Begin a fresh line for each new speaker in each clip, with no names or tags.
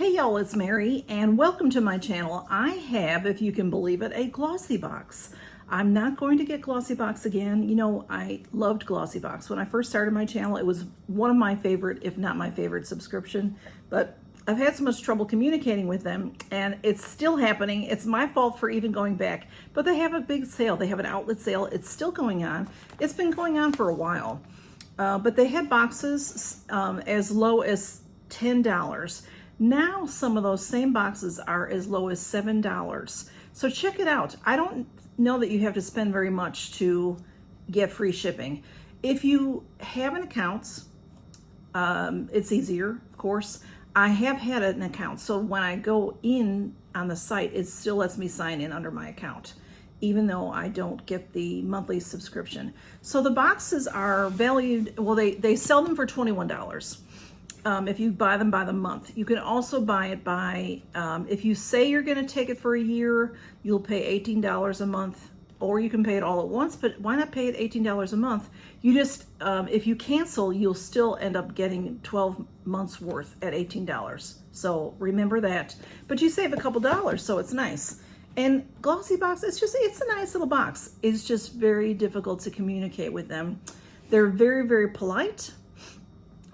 Hey y'all, it's Mary and welcome to my channel. I have, if you can believe it, a GLOSSYBOX. I'm not going to get GLOSSYBOX again. You know, I loved GLOSSYBOX. When I first started my channel, it was one of my favorite, if not my favorite subscription, but I've had so much trouble communicating with them and it's still happening. It's my fault for even going back, but they have a big sale. They have an outlet sale. It's still going on. It's been going on for a while, but they had boxes as low as $10. Now some of those same boxes are as low as $7. So check it out. I don't know that you have to spend very much to get free shipping. If you have an account, it's easier, of course. I have had an account, so when I go in on the site, it still lets me sign in under my account, even though I don't get the monthly subscription. So the boxes are valued, well, they sell them for $21. If you buy them by the month. You can also buy it by, if you say you're gonna take it for a year, you'll pay $18 a month, or you can pay it all at once, but why not pay it $18 a month? You just, if you cancel, you'll still end up getting 12 months worth at $18. So remember that, but you save a couple dollars, so it's nice. And GLOSSYBOX, it's a nice little box. It's just very difficult to communicate with them. They're very, very polite,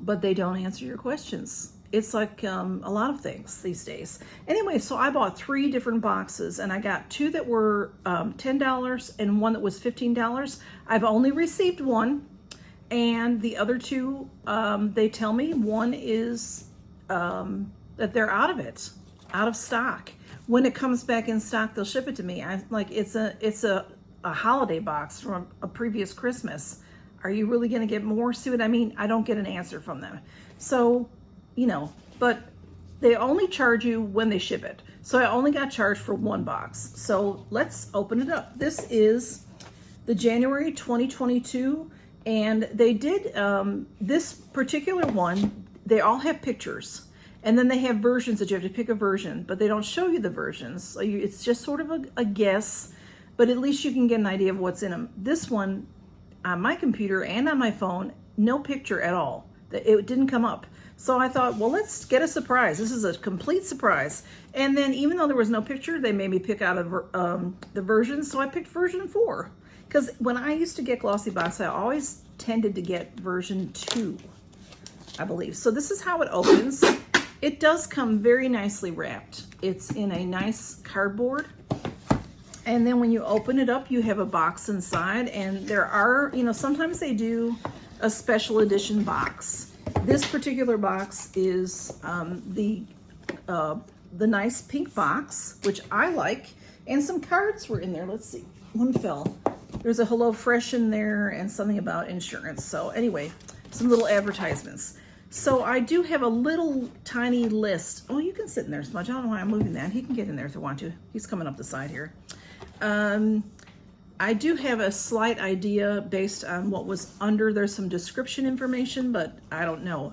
but they don't answer your questions. It's like a lot of things these days. Anyway, so I bought 3 different boxes and I got 2 that were $10 and 1 that was $15. I've only received 1, and the other 2, they tell me one is that they're out of stock. When it comes back in stock, they'll ship it to me. It's a holiday box from a previous Christmas. Are you really going to get more? See what I mean? I don't get an answer from them. So, you know, but they only charge you when they ship it. So I only got charged for 1 box. So let's open it up. This is the January 2022. And they did, this particular one, they all have pictures. And then they have versions that you have to pick a version, but they don't show you the versions. So it's just sort of a guess, but at least you can get an idea of what's in them. This one, on my computer and on my phone, no picture at all. It didn't come up. So I thought, well, let's get a surprise. This is a complete surprise. And then even though there was no picture, they made me pick out of the versions. So I picked version 4. Because when I used to get GLOSSYBOX, I always tended to get version 2, I believe. So this is how it opens. It does come very nicely wrapped. It's in a nice cardboard. And then when you open it up, you have a box inside, and there are, you know, sometimes they do a special edition box. This particular box is the nice pink box, which I like, and some cards were in there. Let's see, one fell. There's a Hello Fresh in there and something about insurance. So anyway, some little advertisements. So I do have a little tiny list. Oh, you can sit in there, Smudge. I don't know why I'm moving that. He can get in there if he wants to. He's coming up the side here. I do have a slight idea based on what was under. There's some description information, but I don't know.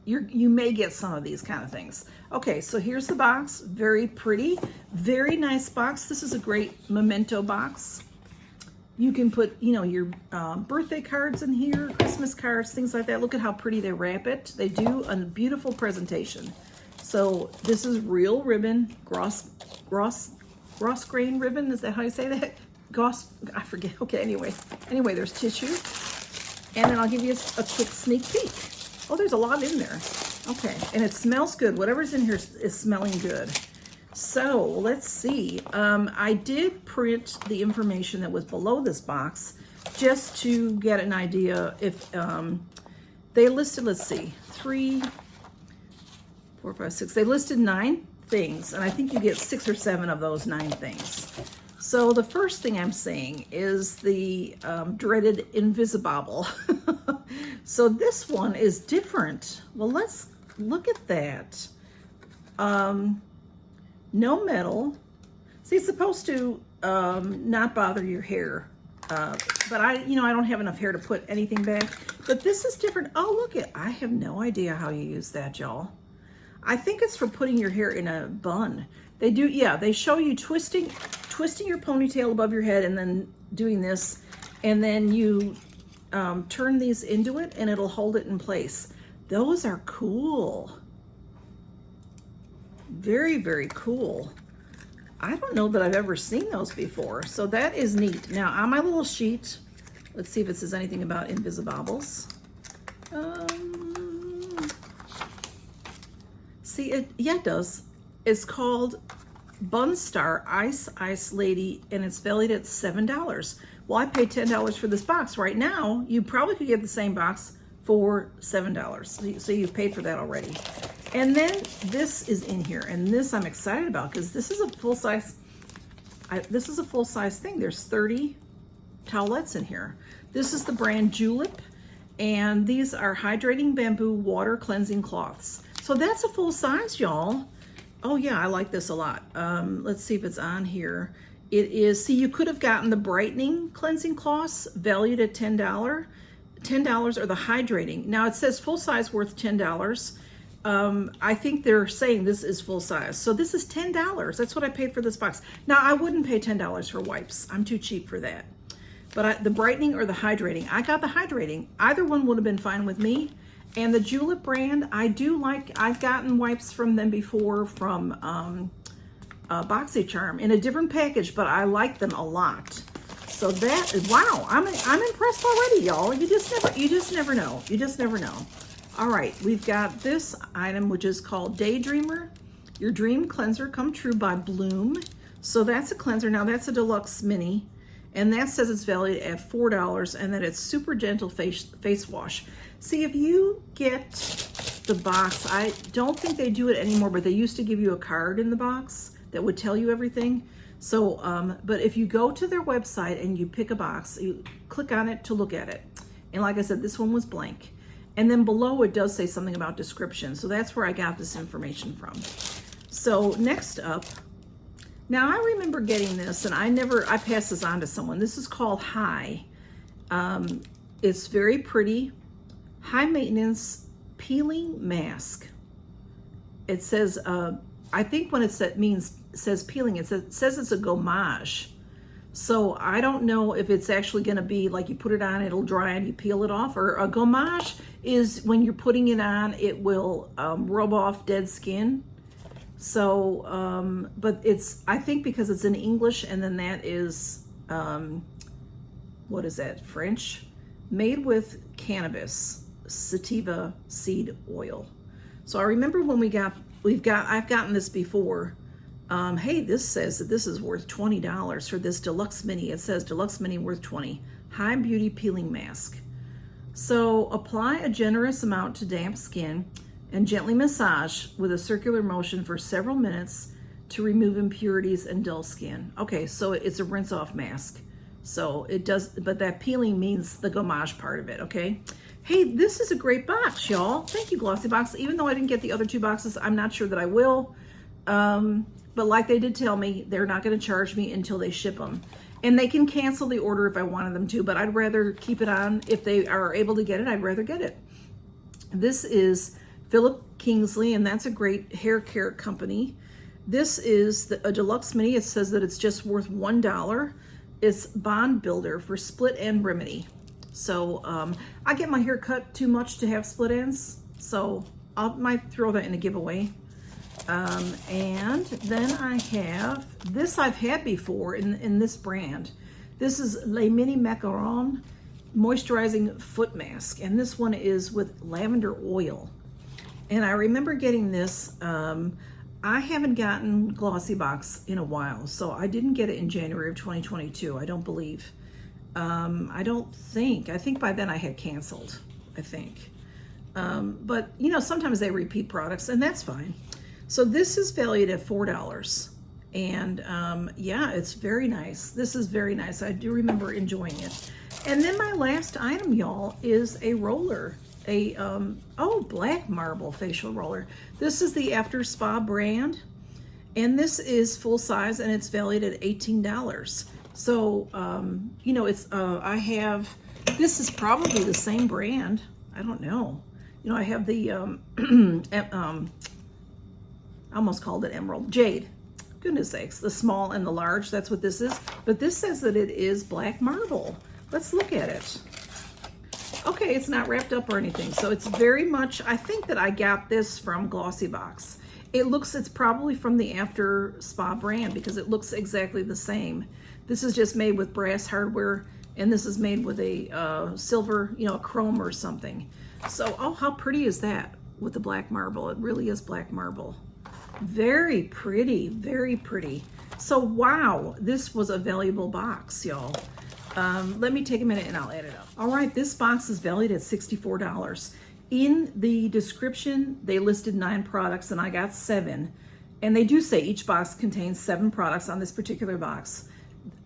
You may get some of these kind of things. Okay, so here's the box. Very pretty, very nice box. This is a great memento box. You can put, you know, your birthday cards in here, Christmas cards, things like that. Look at how pretty they wrap it. They do a beautiful presentation. So this is real ribbon, gross grain ribbon, is that how you say that? I forget. Okay, anyway, there's tissue. And then I'll give you a quick sneak peek. Oh, there's a lot in there. Okay, and it smells good. Whatever's in here is smelling good. So let's see. I did print the information that was below this box just to get an idea if they listed, let's see, 3, 4, 5, 6. They listed 9 things, and I think you get 6 or 7 of those 9 things. So the first thing I'm saying is the dreaded Invisibobble. So this one is different. Well, let's look at that. No metal. See, it's supposed to not bother your hair, but I don't have enough hair to put anything back. But this is different. Oh, look I have no idea how you use that, y'all. I think it's for putting your hair in a bun. They do, yeah, they show you twisting your ponytail above your head and then doing this, and then you turn these into it and it'll hold it in place. Those are cool. very, very cool. I don't know that I've ever seen those before, so that is neat. Now on my little sheet, let's see if it says anything about Invisibobbles. See, yeah, it does. It's called Bun Star Ice Lady, and it's valued at $7. Well, I paid $10 for this box. Right now, you probably could get the same box for $7. So you've paid for that already. And then this is in here, and this I'm excited about because this is a full size. This is a full size thing. There's 30 towelettes in here. This is the brand Julep, and these are hydrating bamboo water cleansing cloths. So that's a full size, y'all. Oh yeah, I like this a lot. Let's see if it's on here. It is, see, you could have gotten the brightening cleansing cloths valued at $10. $10 or the hydrating. Now it says full size worth $10. I think they're saying this is full size. So this is $10. That's what I paid for this box. Now I wouldn't pay $10 for wipes. I'm too cheap for that. But the brightening or the hydrating, I got the hydrating. Either one would have been fine with me. And the Julep brand, I do like, I've gotten wipes from them before from Boxycharm in a different package, but I like them a lot. So that is, wow, I'm impressed already, y'all. You just never know. You just never know. All right, we've got this item, which is called Daydreamer, Your Dream Cleanser Come True by Lume. So that's a cleanser. Now that's a deluxe mini, and that says it's valued at $4 and that it's super gentle face wash. See, if you get the box, I don't think they do it anymore, but they used to give you a card in the box that would tell you everything. So, but if you go to their website and you pick a box, you click on it to look at it. And like I said, this one was blank. And then below it does say something about description. So that's where I got this information from. So next up, now I remember getting this and I passed this on to someone. This is called High. It's very pretty. High maintenance peeling mask. It says, I think when it says peeling, it says it's a gommage. So I don't know if it's actually going to be like you put it on, it'll dry and you peel it off, or a gommage is when you're putting it on, it will rub off dead skin. So, but it's, I think because it's in English, and then that is, what is that, French? Made with cannabis, sativa seed oil. So I remember when I've gotten this before. Hey, this says that this is worth $20 for this deluxe mini. It says deluxe mini worth $20. High Beauty Peeling Mask. So apply a generous amount to damp skin and gently massage with a circular motion for several minutes to remove impurities and dull skin. Okay, so it's a rinse off mask. So it does, but that peeling means the gommage part of it, okay? Hey, this is a great box, y'all. Thank you, GLOSSYBOX. Even though I didn't get the other two boxes, I'm not sure that I will. But like they did tell me, they're not going to charge me until they ship them. And they can cancel the order if I wanted them to, but I'd rather keep it on. If they are able to get it, I'd rather get it. This is Philip Kingsley, and that's a great hair care company. This is a deluxe mini. It says that it's just worth $1. It's Bond Builder for split end remedy. So I get my hair cut too much to have split ends, so I might throw that in a giveaway. And then I have this I've had before in this brand. This is Les Mini Macarons Moisturizing Foot Mask, and this one is with lavender oil. And I remember getting this. I haven't gotten GLOSSYBOX in a while, so I didn't get it in January of 2022, I don't believe. I think by then I had canceled, I think. But you know, sometimes they repeat products, and that's fine. So this is valued at $4. And yeah, it's very nice. This is very nice. I do remember enjoying it. And then my last item, y'all, is a roller. Black marble facial roller. This is the After Spa brand. And this is full size, and it's valued at $18. So, you know, it's, this is probably the same brand. I don't know. You know, I have the, I almost called it emerald. Jade. Goodness sakes. The small and the large. That's what this is. But this says that it is black marble. Let's look at it. Okay, it's not wrapped up or anything. So it's very much, I think that I got this from GLOSSYBOX. It's probably from the After Spa brand because it looks exactly the same. This is just made with brass hardware, and this is made with a silver, you know, a chrome or something. So, oh, how pretty is that with the black marble? It really is black marble. Very pretty, very pretty. So, wow, this was a valuable box, y'all. Let me take a minute and I'll add it up. All right, this box is valued at $64. In the description, they listed 9 products and I got 7. And they do say each box contains 7 products on this particular box.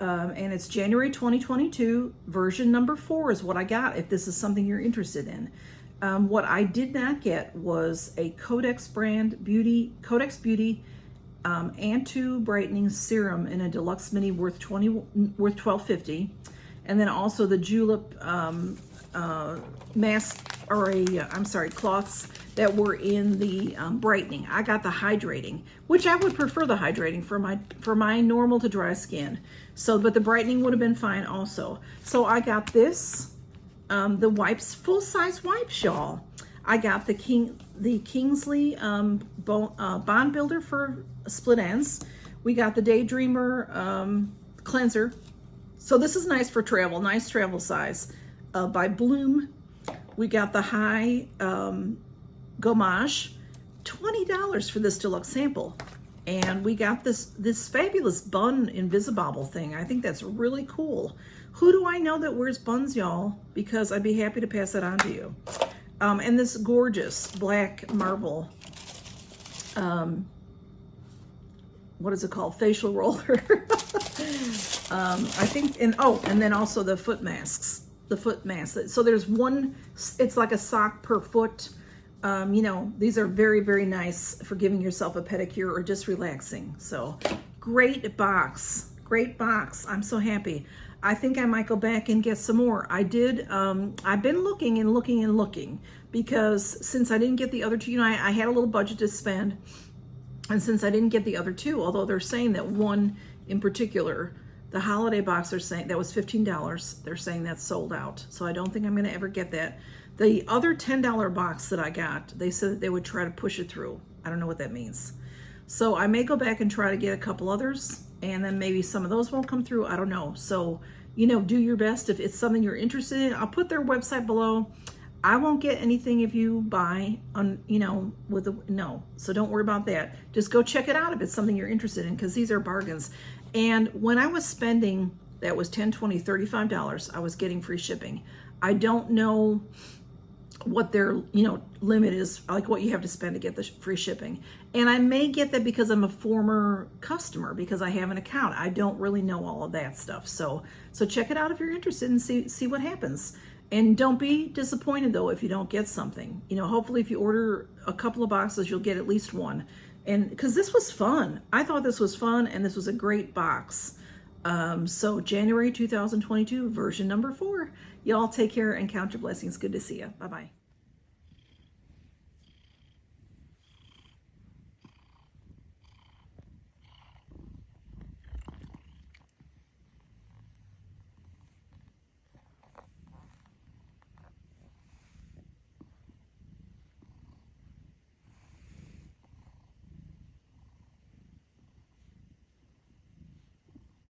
And it's January 2022, version number 4 is what I got if this is something you're interested in. What I did not get was a Codex Beauty Anti Brightening Serum in a deluxe mini worth $12.50, and then also the julep cloths that were in the brightening. I got the hydrating, which I would prefer the hydrating for my normal to dry skin. So, but the brightening would have been fine also. So I got this, the wipes, full-size wipes, y'all. I got the Kingsley Bond Builder for split ends. We got the Daydreamer cleanser. So this is nice for travel, nice travel size. By Lume. We got the High Gommage, $20 for this deluxe sample. And we got this fabulous bun Invisibobble thing. I think that's really cool. Who do I know that wears buns, y'all? Because I'd be happy to pass that on to you. And this gorgeous black marble, what is it called? Facial roller. I think, and then also the foot masks. The foot mask. So there's one, it's like a sock per foot. You know, these are very, very nice for giving yourself a pedicure or just relaxing. So great box, great box. I'm so happy. I think I might go back and get some more. I did, I've been looking and looking and looking because since I didn't get the other two, you know, I had a little budget to spend. And since I didn't get the other two, although they're saying that one in particular, the holiday box, they're saying that was $15. They're saying that's sold out. So I don't think I'm going to ever get that. The other $10 box that I got, they said that they would try to push it through. I don't know what that means. So I may go back and try to get a couple others, and then maybe some of those won't come through. I don't know. So, you know, do your best. If it's something you're interested in, I'll put their website below. I won't get anything if you buy on, you know, with a, no. So don't worry about that. Just go check it out if it's something you're interested in, because these are bargains. And when I was spending, that was $10, $20, $35, I was getting free shipping. I don't know what their, you know, limit is, like what you have to spend to get the free shipping. And I may get that because I'm a former customer, because I have an account. I don't really know all of that stuff. So check it out if you're interested and see what happens. And don't be disappointed though if you don't get something. You know, hopefully if you order a couple of boxes, you'll get at least one. And because this was fun. I thought this was fun, and this was a great box. So January 2022, version number 4. Y'all take care and count your blessings. Good to see you. Bye-bye.